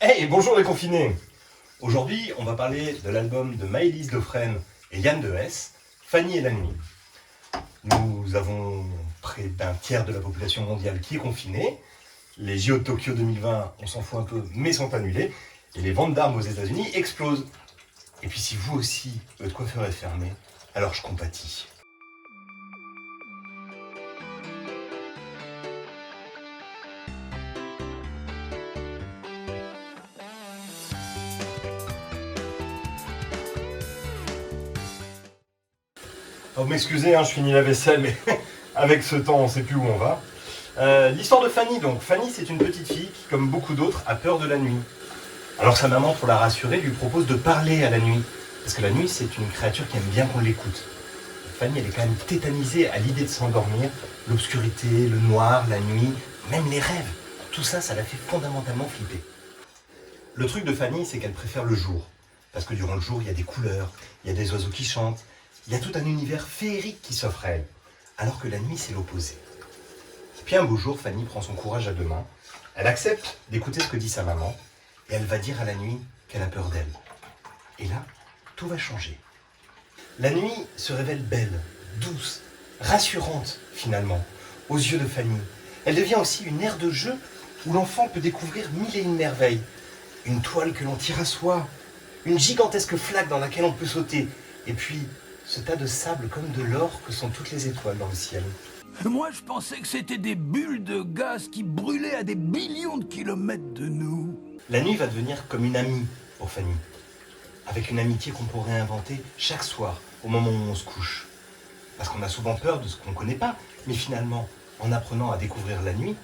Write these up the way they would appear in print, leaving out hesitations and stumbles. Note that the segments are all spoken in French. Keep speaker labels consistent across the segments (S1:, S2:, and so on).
S1: Hey, bonjour les confinés. Aujourd'hui, on va parler de l'album de Maëlys Dauphren et Yann Dehaes, Fanny et la nuit. Nous avons près d'un tiers de la population mondiale qui est confinée. Les JO de Tokyo 2020, on s'en fout un peu, mais sont annulés. Et les ventes d'armes aux États-Unis explosent. Et puis si vous aussi, votre coiffeur est fermé, alors je compatis. Vous m'excusez, je finis la vaisselle, mais avec ce temps, on ne sait plus où on va. L'histoire de Fanny, donc. Fanny, c'est une petite fille qui, comme beaucoup d'autres, a peur de la nuit. Alors sa maman, pour la rassurer, lui propose de parler à la nuit. Parce que la nuit, c'est une créature qui aime bien qu'on l'écoute. Fanny, elle est quand même tétanisée à l'idée de s'endormir. L'obscurité, le noir, la nuit, même les rêves. Tout ça, ça la fait fondamentalement flipper. Le truc de Fanny, c'est qu'elle préfère le jour. Parce que durant le jour, il y a des couleurs, il y a des oiseaux qui chantent, il y a tout un univers féerique qui s'offre à elle. Alors que la nuit, c'est l'opposé. Puis un beau jour, Fanny prend son courage à deux mains. Elle accepte d'écouter ce que dit sa maman. Et elle va dire à la nuit qu'elle a peur d'elle. Et là, tout va changer. La nuit se révèle belle, douce, rassurante finalement, aux yeux de Fanny. Elle devient aussi une aire de jeu où l'enfant peut découvrir mille et une merveilles. Une toile que l'on tire à soi, une gigantesque flaque dans laquelle on peut sauter, et puis ce tas de sable comme de l'or que sont toutes les étoiles dans le ciel.
S2: Moi, je pensais que c'était des bulles de gaz qui brûlaient à des millions de kilomètres de nous.
S1: La nuit va devenir comme une amie pour Fanny, avec une amitié qu'on pourrait inventer chaque soir, au moment où on se couche. Parce qu'on a souvent peur de ce qu'on ne connaît pas, mais finalement, en apprenant à découvrir la nuit,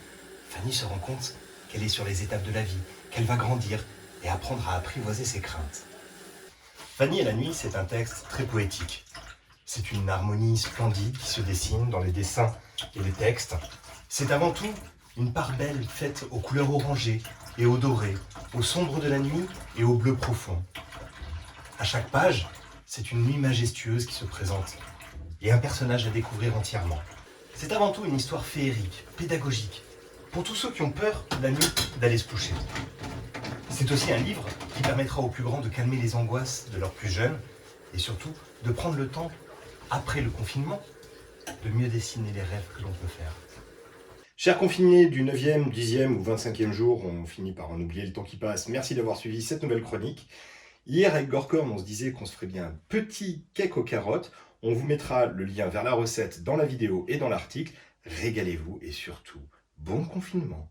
S1: Fanny se rend compte qu'elle est sur les étapes de la vie, qu'elle va grandir et apprendre à apprivoiser ses craintes. Fanny et la nuit, c'est un texte très poétique. C'est une harmonie splendide qui se dessine dans les dessins et les textes. C'est avant tout une part belle faite aux couleurs orangées et au doré, au sombre de la nuit et au bleu profond. À chaque page, c'est une nuit majestueuse qui se présente et un personnage à découvrir entièrement. C'est avant tout une histoire féerique, pédagogique, pour tous ceux qui ont peur la nuit d'aller se coucher. C'est aussi un livre qui permettra aux plus grands de calmer les angoisses de leurs plus jeunes et surtout de prendre le temps, après le confinement, de mieux dessiner les rêves que l'on peut faire. Chers confinés du 9e, 10e ou 25e jour, on finit par en oublier le temps qui passe. Merci d'avoir suivi cette nouvelle chronique. Hier, avec Gorkorn, on se disait qu'on se ferait bien un petit cake aux carottes. On vous mettra le lien vers la recette dans la vidéo et dans l'article. Régalez-vous et surtout, bon confinement!